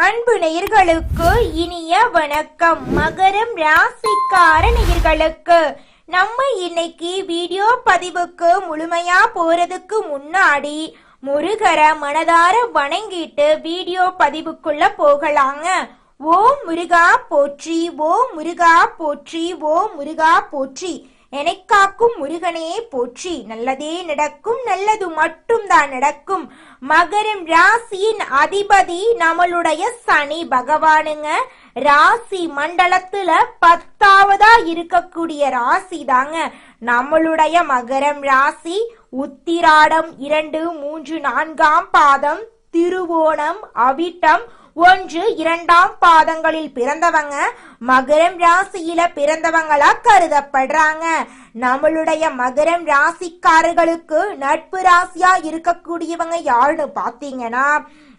அன்பு நேயர்களுக்கு இனிய வணக்கம். மகரம் ராசிக்கார நேயர்களுக்கு நம்ம இன்னைக்கு வீடியோ பதிவுக்கு முழுமையா போறதுக்கு முன்னாடி முருகரை மனதார வணங்கிட்டு வீடியோ பதிவுக்குள்ள போகலாங்க. ஓம் முருகா போற்றி, ஓம் முருகா போற்றி, ஓம் முருகா போற்றி. எனக்காக்கும் முருகனே போற்றி. நல்லதே நடக்கும், நல்லது மட்டும் தான் நடக்கும். மகரம் ராசியின் அதிபதி நம்மளுடைய சனி பகவானுங்க. ராசி மண்டலத்துல 10ஆவதா இருக்கக்கூடிய ராசி தாங்க நம்மளுடைய மகரம் ராசி. உத்திராடம் 2, 3, 4ஆம் பாதம், திருவோணம், அவிட்டம் 1, 2ஆம் பாதங்களில் பிறந்தவங்க மகரம் ராசியில பிறந்தவங்களா கருதப்படுறாங்க. நம்மளுடைய மகரம் ராசிக்காரர்களுக்கு நட்பு ராசியா இருக்கக்கூடியவங்க யாருன்னு பாத்தீங்கன்னா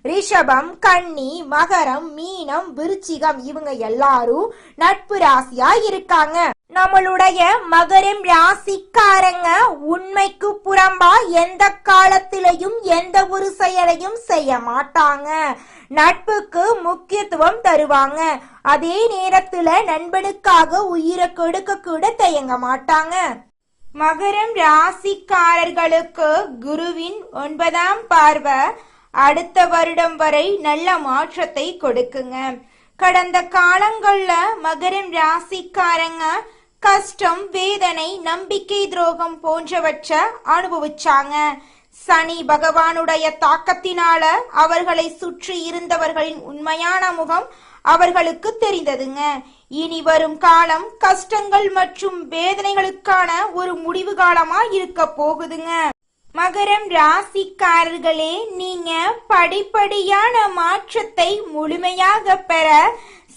ரிஷபம், கன்னி, மகரம், மீனம், விருச்சிகம் இவங்க எல்லாரும் நட்பு ராசியா இருக்காங்க. நம்மளுடைய மகரம் ராசிக்காரங்க உண்மைக்கு புறம்பா எந்த காலத்திலையும் எந்த ஒரு செயலையும் செய்ய மாட்டாங்க. நட்புக்கு முக்கியத்துவம் தருவாங்க. அதே நேரத்துல நண்பனுக்காக உயிரை கொடுக்க கூட தயங்க மாட்டாங்க. மகரம் ராசிக்காரர்களுக்கு குருவின் 9ஆம் பார்வை அடுத்த வருடம் வரை நல்ல மாற்றத்தை கொடுக்குங்க. கடந்த காலங்கள்ல மகரம் ராசிக்காரங்க கஷ்டம், வேதனை, நம்பிக்கை துரோகம் போன்றவற்றை அனுபவிச்சாங்க. சனி பகவானுடைய தாக்கத்தினால அவர்களை சுற்றி இருந்தவர்களின் உண்மையான முகம் அவர்களுக்கு தெரிந்ததுங்க. இனி வரும் காலம் கஷ்டங்கள் மற்றும் வேதனைகளுக்கான ஒரு முடிவு காலமா இருக்க போகுதுங்க. மகரம் ராசிக்காரர்களே, நீங்க படிப்படியான மாற்றத்தை முழுமையாக பெற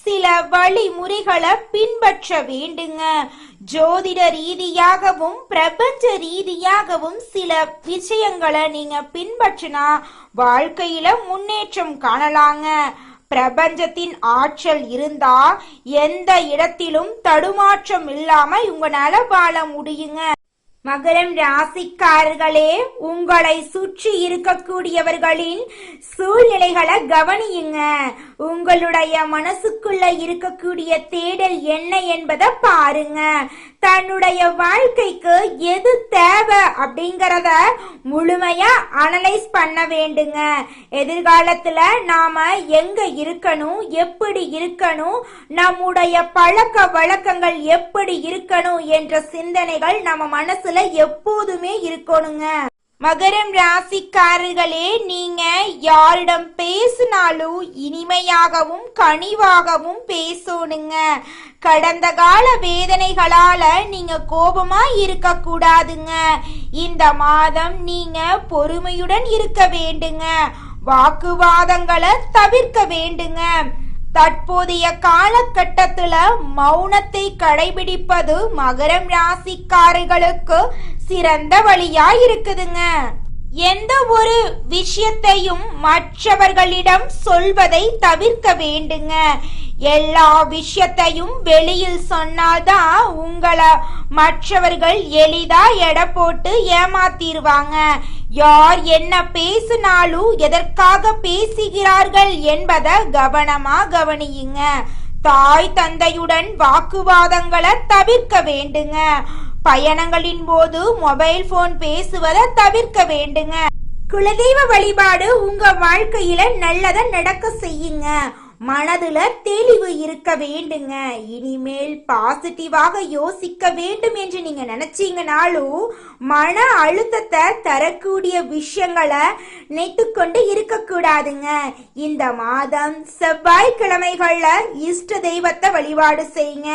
சில வழிமுறைகளை பின்பற்ற வேண்டுங்க. ஜோதிட ரீதியாகவும் பிரபஞ்ச ரீதியாகவும் சில விஷயங்களை நீங்க பின்பற்றினா வாழ்க்கையில முன்னேற்றம் காணலாங்க. பிரபஞ்சத்தின் ஆற்றல் இருந்தா எந்த இடத்திலும் தடுமாற்றம் இல்லாம உங்களால வாழ முடியுங்க. மகரம் ராசிக்காரர்களே, உங்களை சுற்றி இருக்கக்கூடியவர்களின் சூழ்நிலைகளை கவனியுங்க. உங்களுடைய மனசுக்குள்ள இருக்கக்கூடிய தேடல் என்ன என்பதை பாருங்க. தன்னுடைய வாழ்க்கைக்கு எது தேவை அப்படிங்கறத முழுமையா அனலைஸ் பண்ண வேண்டுங்க. எதிர்காலத்துல நாம எங்க இருக்கணும், எப்படி இருக்கணும், நம்முடைய பழக்க வழக்கங்கள் எப்படி இருக்கணும் என்ற சிந்தனைகள் நம்ம மனசுல எப்போதுமே இருக்கணுங்க. மகரம் ராசிக்காரர்களே, நீங்க யாரிடம் பேசினாலும் இனிமையாகவும் கனிவாகவும் பேசணுங்க. கடந்த கால வேதனைகளால நீங்க கோபமா இருக்க கூடாதுங்க. இந்த மாதம் நீங்க பொறுமையுடன் இருக்க வேண்டுங்க. வாக்குவாதங்களை தவிர்க்க வேண்டுங்க. தற்போதைய காலகட்டத்துல மௌனத்தை கடைபிடிப்பது மகரம் ராசிக்காரர்களுக்கு சிறந்த வழியா இருக்குதுங்க. எந்த ஒரு விஷயத்தையும் மற்றவர்களிடம் சொல்வதை தவிர்க்க வேண்டுங்க. எல்லா விஷயத்தையும் வெளியில் சொன்னாதான் உங்களை மற்றவர்கள் எளிதா எடை போட்டு ஏமாத்திடுவாங்க. யார் என்ன பேசினாலும் எதற்காக பேசுகிறார்கள் என்பதை கவனமா கவனியுங்க. தாய் தந்தையுடன் வாக்குவாதங்களை தவிர்க்க வேண்டுங்க. பயணங்களின் போது மொபைல் போன் பேசுவதை தவிர்க்க வேண்டுங்க. குலதெய்வ வழிபாடு உங்க வாழ்க்கையில நல்லதை நடக்க செய்யுங்க. மனதுல தெளிவு இருக்க வேண்டுங்க. இனிமேல் பாசிட்டிவாக யோசிக்க வேண்டும் என்று நீங்க நினைச்சீங்கனாலும் மன அழுத்தத்தை தரக்கூடிய விஷயங்களை நினைத்துக்கொண்டு இருக்க கூடாதுங்க. இந்த மாதம் செவ்வாய்க்கிழமைகள்ல இஷ்ட தெய்வத்தை வழிபாடு செய்யுங்க,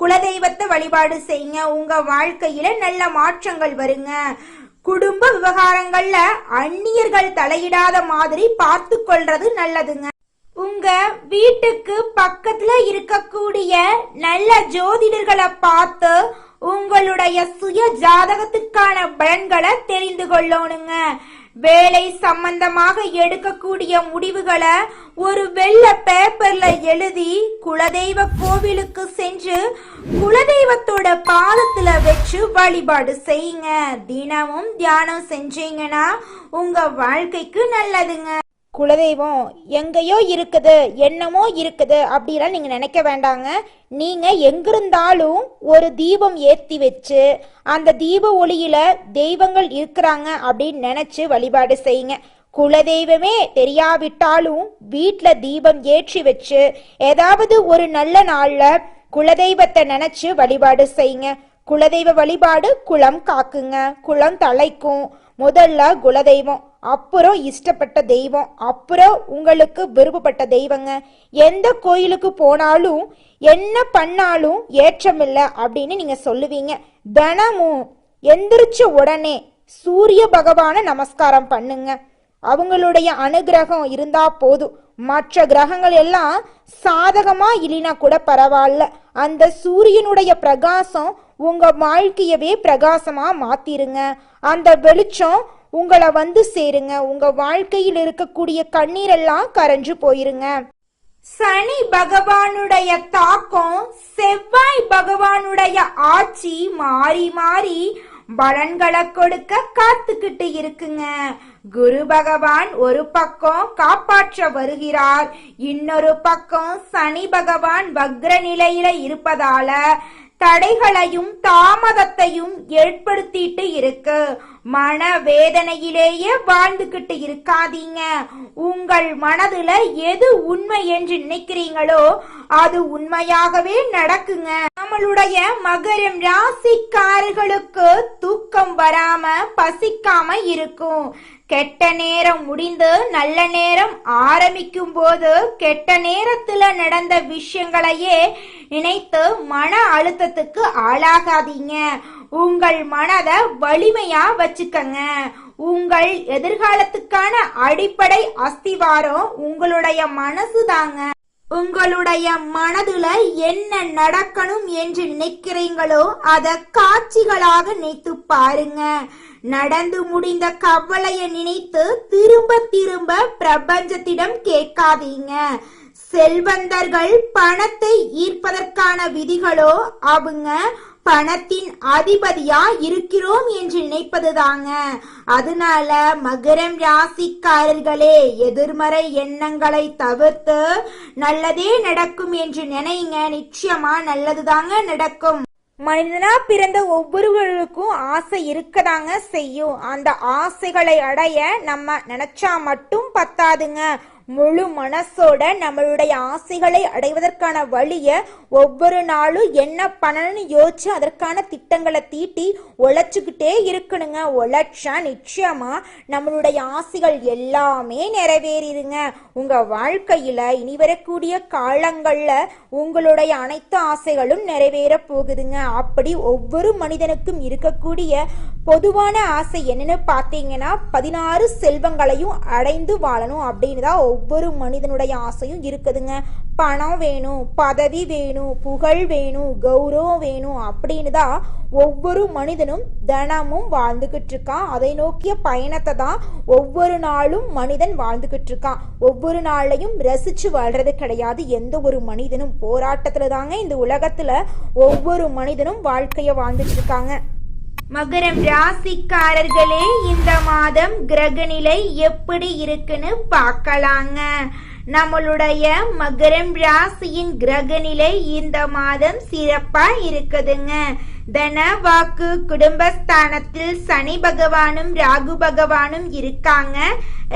குலதெய்வத்தை வழிபாடு செய்யுங்க. உங்க வாழ்க்கையில நல்ல மாற்றங்கள் வருங்க. குடும்ப விவகாரங்கள்ல அந்நியர்கள் தலையிடாத மாதிரி பார்த்து கொள்றது நல்லதுங்க. உங்க வீட்டுக்கு பக்கத்துல இருக்கக்கூடிய நல்ல ஜோதிடர்களை பார்த்து உங்களுடைய சுய ஜாதகத்துக்கான பலன்களை தெரிந்து கொள்ளணுங்க. வேலை சம்பந்தமாக எடுக்கக்கூடிய முடிவுகளை ஒரு வெள்ளை பேப்பர்ல எழுதி குலதெய்வ கோவிலுக்கு சென்று குலதெய்வத்தோட பாதத்துல வச்சு வழிபாடு செய்யுங்க. தினமும் தியானம் செஞ்சீங்கன்னா உங்க வாழ்க்கைக்கு நல்லதுங்க. குலதெய்வம் எங்கேயோ இருக்குது, என்னமோ இருக்குது அப்படிலாம் நீங்க நினைக்க வேண்டாங்க. நீங்க எங்கிருந்தாலும் ஒரு தீபம் ஏத்தி வச்சு அந்த தீப ஒளியில தெய்வங்கள் இருக்கிறாங்க அப்படின்னு நினைச்சு வழிபாடு செய்யுங்க. குலதெய்வமே தெரியாவிட்டாலும் வீட்டில் தீபம் ஏற்றி வச்சு ஏதாவது ஒரு நல்ல நாள்ல குலதெய்வத்தை நினைச்சு வழிபாடு செய்யுங்க. குலதெய்வ வழிபாடு குலம் காக்குங்க, குலம் தலைக்கும். முதல்ல குலதெய்வம், அப்புறம் இஷ்டப்பட்ட தெய்வம், அப்புறம் உங்களுக்கு விருப்பப்பட்ட தெய்வங்க. எந்த கோயிலுக்கு போனாலும் என்ன பண்ணாலும் ஏற்றமில்லை அப்படின்னு நீங்க சொல்லுவீங்க. தினமும் எந்திரிச்ச உடனே சூரிய பகவான நமஸ்காரம் பண்ணுங்க. அவங்களுடைய அனுகிரகம் இருந்தா போதும். மற்ற கிரகங்கள் எல்லாம் சாதகமா இல்லைனா கூட பரவாயில்ல, அந்த சூரியனுடைய பிரகாசம் உங்க வாழ்க்கையவே பிரகாசமா மாத்திருங்க. அந்த வெளிச்சம் உங்களை வந்து சேருங்க. உங்க வாழ்க்கையில் இருக்கக்கூடிய கண்ணீரெல்லாம் கரைஞ்சு போயிருங்க. சனி பகவானுடைய தாக்கம், செவ்வாய் பகவானுடைய ஆட்சி மாறி மாறி பலன்களை கொடுக்க காத்துக்கிட்டு இருக்குங்க. குரு பகவான் ஒரு பக்கம் காப்பாற்ற வருகிறார், இன்னொரு பக்கம் சனி பகவான் வக்ர நிலையில இருப்பதால தடைகளையும் தாமதத்தையும் ஏற்படுத்திட்டு இருக்கு. மன வேதனையிலேயே வாழ்ந்துகிட்டு இருக்காதீங்க. உங்கள் மனதுல எது உண்மை என்று நினைக்கிறீங்களோ அது உண்மையாகவே நடக்குங்க. நம்மளுடைய மகரம் ராசிக்காரர்களுக்கு தூக்கம் வராம பசிக்காம இருக்கும். கெட்ட நேரம் முடிந்து நல்ல நேரம் ஆரம்பிக்கும் போது கெட்ட நேரத்துல நடந்த விஷயங்களையே நினைத்து மன அழுத்தத்துக்கு ஆளாகாதீங்க. உங்கள் மனதை வலிமையா வச்சுக்கங்க. உங்கள் எதிர்காலத்துக்கான அடிப்படை அஸ்திவாரம் உங்களுடைய மனசு தாங்க. உங்களுடைய மனதுல என்ன நடக்கணும் என்று நினைக்கிறீங்களோ அதை காட்சிகளாக நினைத்து பாருங்க. நடந்து முடிந்த கவலையை நினைத்து திரும்ப திரும்ப பிரபஞ்சத்திடம் கேட்காதீங்க. செல்வந்தர்கள் பணத்தை ஈர்ப்பதற்கான விதிகளோ அவங்க பணத்தின் அதிபதியா இருக்கிறோம் என்று நினைப்பதுதாங்க. அதனால மகரம் ராசிக்காரர்களே, எதிர்மறை எண்ணங்களை தவிர்த்து நல்லதே நடக்கும் என்று நினைங்க. நிச்சயமா நல்லதுதாங்க நடக்கும். மனிதனா பிறந்த ஒவ்வொருவருக்கும் ஆசை இருக்கதாங்க செய்யும். அந்த ஆசைகளை அடைய நம்ம நினைச்சா மட்டும் பத்தாதுங்க. முழு மனசோட நம்மளுடைய ஆசைகளை அடைவதற்கான வழிய ஒவ்வொரு நாளும் என்ன பண்ணணும்னு யோசிச்சு அதற்கான திட்டங்களை தீட்டி உழைச்சுக்கிட்டே இருக்கணுங்க. உழைச்சா நிச்சயமா நம்மளுடைய ஆசைகள் எல்லாமே நிறைவேறிடுங்க. உங்க வாழ்க்கையில இனி வரக்கூடிய காலங்கள்ல உங்களுடைய அனைத்து ஆசைகளும் நிறைவேற போகுதுங்க. அப்படி ஒவ்வொரு மனிதனுக்கும் இருக்கக்கூடிய பொதுவான ஆசை என்னன்னு பார்த்தீங்கன்னா 16 செல்வங்களையும் அடைந்து வாழணும் அப்படின்னு தான் ஒவ்வொரு மனிதனுடைய ஆசையும் இருக்குதுங்க. பணம் வேணும், பதவி வேணும், புகழ் வேணும், கௌரவம் வேணும் அப்படின்னு தான் ஒவ்வொரு மனிதனும் தினமும் வாழ்ந்துகிட்டு இருக்கான். அதை நோக்கிய பயணத்தை தான் ஒவ்வொரு நாளும் மனிதன் வாழ்ந்துகிட்டு இருக்கான். ஒவ்வொரு நாளையும் ரசிச்சு வாழ்றது கிடையாது. எந்த ஒரு மனிதனும் போராட்டத்துல தாங்க இந்த உலகத்துல ஒவ்வொரு மனிதனும் வாழ்க்கைய வாழ்ந்துட்டு இருக்காங்க. மகரம் ராசிக்காரர்களே, இந்த மாதம் கிரகநிலை எப்படி இருக்குன்னு பார்க்கலாங்க. நம்மளுடைய மகரம் ராசியின் கிரகநிலை இந்த மாதம் சிறப்பா இருக்குதுங்க. தன வாக்கு குடும்பஸ்தானத்தில் சனி பகவானும் ராகு பகவானும் இருக்காங்க.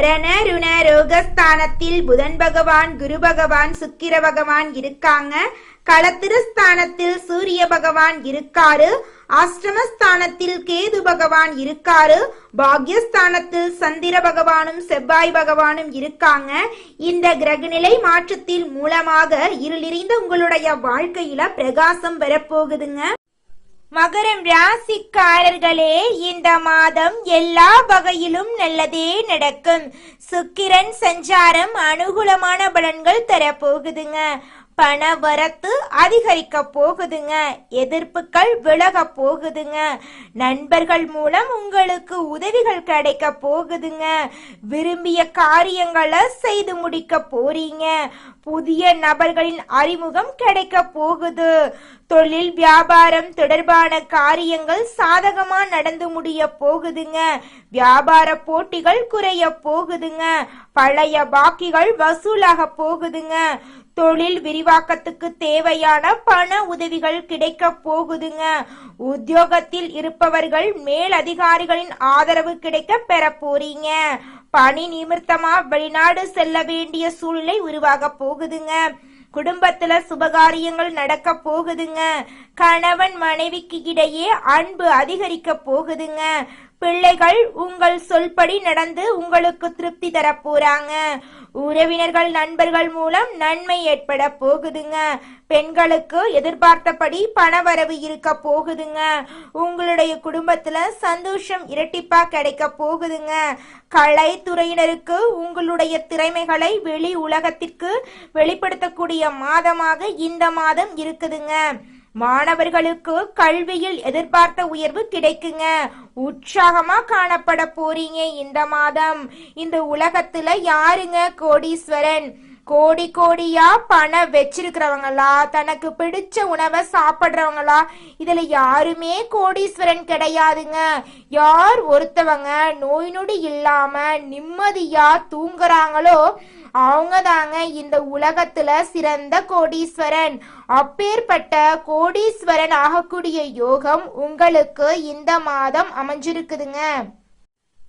ரண ருண ரோகஸ்தானத்தில் புதன் பகவான், குரு பகவான், சுக்கிர பகவான் இருக்காங்க. களத்திரஸ்தானத்தில் சூரிய பகவான் இருக்காரு. அஷ்டமஸ்தானத்தில் கேது பகவான் இருக்காரு. பாக்யஸ்தானத்தில் சந்திர பகவானும் செவ்வாய் பகவானும் இருக்காங்க. இந்த கிரகநிலை மாற்றத்தில் மூலமாக இருளிறிந்த உங்களுடைய வாழ்க்கையில பிரகாசம் வரப்போகுதுங்க. மகரம் ராசிக்காரர்களே, இந்த மாதம் எல்லா வகையிலும் நல்லதே நடக்கும். சுக்கிரன் சஞ்சாரம் அனுகூலமான பலன்கள் தரப்போகுதுங்க. பண வரத்து அதிகரிக்க போகுதுங்க. எதிர்ப்புகள் விலக போகுதுங்க. நண்பர்கள் மூலம் உங்களுக்கு உதவிகள் கிடைக்க போகுதுங்க. விரும்பிய காரியங்களை செய்து முடிக்க போறீங்க. புதிய நபர்களின் அறிமுகம் கிடைக்க போகுது. தொழில் வியாபாரம் தொடர்பான காரியங்கள் சாதகமா நடந்து முடிய போகுதுங்க. வியாபார போட்டிகள் குறைய போகுதுங்க. பழைய பாக்கிகள் வசூலாக போகுதுங்க. தொழில் விரிவாக்கத்துக்கு தேவையான பண உதவிகள் கிடைக்க போகுதுங்க. உத்தியோகத்தில் இருப்பவர்கள் மேல் அதிகாரிகளின் ஆதரவு கிடைக்க பெற போறீங்க. பணி நிமித்தமா வெளிநாடு செல்ல வேண்டிய சூழ்நிலை உருவாக போகுதுங்க. குடும்பத்துல சுபகாரியங்கள் நடக்க போகுதுங்க. கணவன் மனைவிக்கு இடையே அன்பு அதிகரிக்க போகுதுங்க. பிள்ளைகள் உங்கள் சொல்படி நடந்து உங்களுக்கு திருப்தி தர போறாங்க. உறவினர்கள் நண்பர்கள் மூலம் நன்மை ஏற்பட போகுதுங்க. பெண்களுக்கு எதிர்பார்த்தபடி பணவரவு இருக்க போகுதுங்க. உங்களுடைய குடும்பத்துல சந்தோஷம் இரட்டிப்பா கிடைக்க போகுதுங்க. கலைத்துறையினருக்கு உங்களுடைய திறமைகளை வெளி உலகத்திற்கு வெளிப்படுத்தக்கூடிய மாதமாக இந்த மாதம் இருக்குதுங்க. மாணவர்களுக்கு கல்வியில் எதிர்பார்த்த உயர்வு கிடைக்குங்க. உற்சாகமா காணப்பட போறீங்க இந்த மாதம். இந்த உலகத்துல யாருங்க கோடீஸ்வரன்? கோடி கோடியா பணம் வச்சிருக்கிறவங்களா, தனக்கு பிடிச்ச உணவை சாப்பிடுறவங்களா, இதுல யாருமே கோடீஸ்வரன் கிடையாதுங்க. யார் ஒருத்தவங்க நோய் நொடி இல்லாம நிம்மதியா தூங்குறாங்களோ அவங்க தாங்க இந்த உலகத்துல சிறந்த கோடீஸ்வரன். அப்பேற்பட்ட கோடீஸ்வரன் ஆகக்கூடிய யோகம் உங்களுக்கு இந்த மாதம் அமைஞ்சிருக்குதுங்க.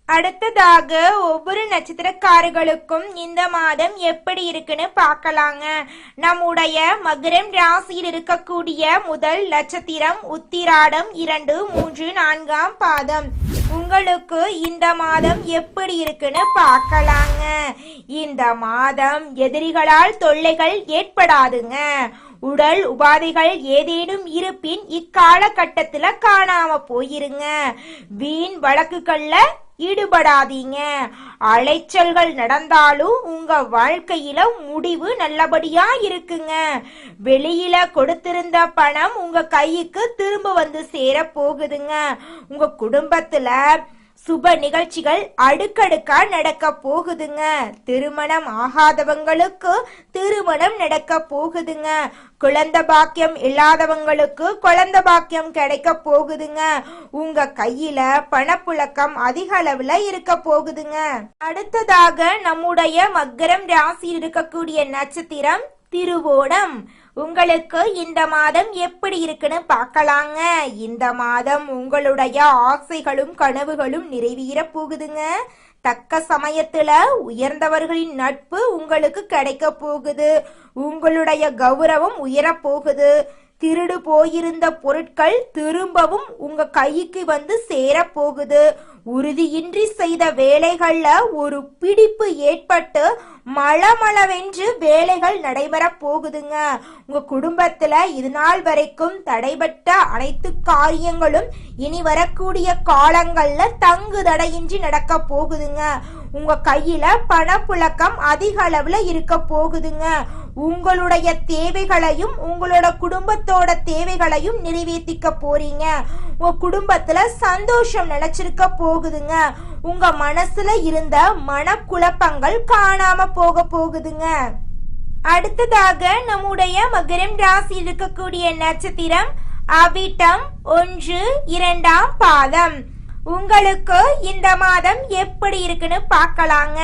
அடுத்ததாக ஒவ்வொரு நட்சத்திரக்காரர்களுக்கும் இந்த மாதம் எப்படி இருக்குன்னு பார்க்கலாங்க. நம்முடைய மகரம் ராசியில் இருக்கக்கூடிய முதல் நட்சத்திரம் உத்திராடம் 2, 3, 4ஆம் பாதம். உங்களுக்கு இந்த மாதம் எப்படி இருக்குன்னு பார்க்கலாங்க. இந்த மாதம் எதிரிகளால் தொல்லைகள் ஏற்படாதுங்க. உடல் உபாதைகள் ஏதேனும் இருப்பின் இக்காலகட்டத்துல காணாம போயிருங்க. வீண் வழக்குகள்ல ஈடுபடாதீங்க. அலைச்சல்கள் நடந்தாலும் உங்க வாழ்க்கையில முடிவு நல்லபடியா இருக்குங்க. வெளியில கொடுத்திருந்த பணம் உங்க கைக்கு திரும்ப வந்து சேர போகுதுங்க. உங்க குடும்பத்துல சுப நிகழ்ச்சிகள் அடுக்கடுக்கா நடக்க போகுதுங்க. திருமணம் ஆகாதவங்களுக்கு திருமணம் நடக்க போகுதுங்க. குழந்தை பாக்கியம் இல்லாதவங்களுக்கு குழந்தை பாக்கியம் கிடைக்க போகுதுங்க. உங்க கையில பணப்புழக்கம் அதிக அளவுல இருக்க போகுதுங்க. அடுத்ததாக நம்முடைய மகரம் ராசியில் இருக்கக்கூடிய நட்சத்திரம் திருவோணம். உங்களுக்கு இந்த மாதம் எப்படி இருக்குன்னு பார்க்கலாங்க. இந்த மாதம் உங்களுடைய ஆசைகளும் கனவுகளும் நிறைவேற போகுதுங்க. தக்க சமயத்துல உயர்ந்தவர்களின் நட்பு உங்களுக்கு கிடைக்க போகுது. உங்களுடைய கௌரவம் உயர போகுது. திருடு போயிருந்த பொருட்கள் திரும்பவும் உங்க கைக்கு வந்து சேர போகுது. உறுதியின்றி செய்த வேலைகள்ல ஒரு பிடிப்பு ஏற்பட்டு மளமளவென்று வேலைகள் நடைபெற போகுதுங்க. உங்க குடும்பத்துல இது நாள் வரைக்கும் தடைபட்ட அனைத்து காரியங்களும் இனி வரக்கூடிய காலங்கள்ல தங்கு தடையின்றி நடக்க போகுதுங்க. உங்க கையில பணப்புழக்கம் அதிக அளவுல இருக்க போகுதுங்க. உங்களுடைய தேவைகளையும் உங்களோட குடும்பத்தோட தேவைகளையும் நிறைவேற்றிக்க போறீங்க. உங்க குடும்பத்துல சந்தோஷம் நிலைச்சிருக்க போகுதுங்க. உங்க மனசுல இருந்த மனக்குழப்பங்கள் காணாம போக போகுதுங்க. அடுத்ததாக நம்முடைய மகரம் ராசியில் இருக்கக்கூடிய நட்சத்திரம் அவிட்டம் 1, 2ஆம் பாதம். உங்களுக்கு இந்த மாதம் எப்படி இருக்குன்னு பார்க்கலாங்க.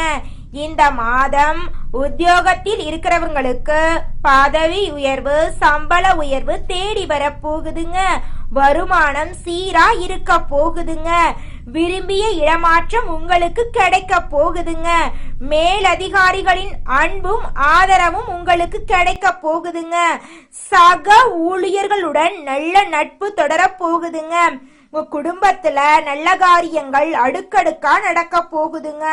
இந்த மாதம் உத்தியோகத்தில் இருக்கிறவங்களுக்கு பதவி உயர்வு, சம்பள உயர்வு தேடி வர போகுதுங்க. வருமானம் சீரா இருக்க போகுதுங்க. விரும்பிய இடமாற்றம் உங்களுக்கு கிடைக்க போகுதுங்க. மேலதிகாரிகளின் அன்பும் ஆதரவும் உங்களுக்கு கிடைக்க போகுதுங்க. சக ஊழியர்களுடன் நல்ல நட்பு தொடர போகுதுங்க. உங்க குடும்பத்துல நல்ல காரியங்கள் அடுக்கடுக்கா நடக்க போகுதுங்க.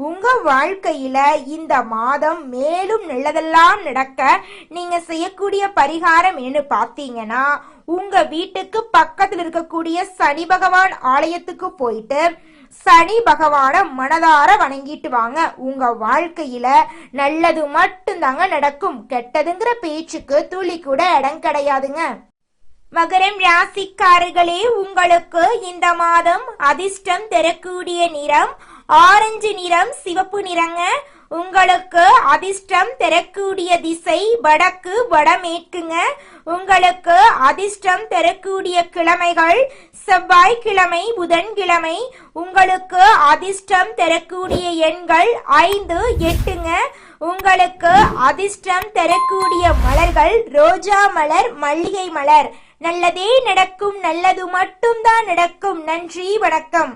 உங்க வாழ்க்கையில இந்த மாதம் மேலும் நல்லதெல்லாம் நடக்க நீங்க செய்யக்கூடிய பரிகாரம் என்ன பார்த்தீங்கன்னா, உங்க வீட்டுக்கு பக்கத்தில் இருக்கக்கூடிய சனி பகவான் ஆலயத்துக்கு போயிட்டு சனி பகவான மனதார வணங்கிட்டு வாங்க. உங்க வாழ்க்கையில நல்லது மட்டும்தாங்க நடக்கும். கெட்டதுங்கிற பேச்சுக்கு துளி கூட இடம் கிடையாதுங்க. மகரம் ராசிக்காரர்களே, உங்களுக்கு இந்த மாதம் அதிர்ஷ்டம் தரக்கூடிய நிறம் ஆரஞ்சு நிறம், சிவப்பு நிறங்க. உங்களுக்கு அதிர்ஷ்டம் தரக்கூடிய திசை வடக்கு வடமேற்குங்க. உங்களுக்கு அதிர்ஷ்டம் தரக்கூடிய கிழமைகள் செவ்வாய்க்கிழமை புதன்கிழமை. உங்களுக்கு அதிர்ஷ்டம் தரக்கூடிய எண்கள் 5 8ங்க. உங்களுக்கு அதிர்ஷ்டம் தரக்கூடிய மலர்கள் ரோஜா மலர் மல்லிகை மலர். நல்லதே நடக்கும், நல்லது மட்டும்தான் நடக்கும். நன்றி, வணக்கம்.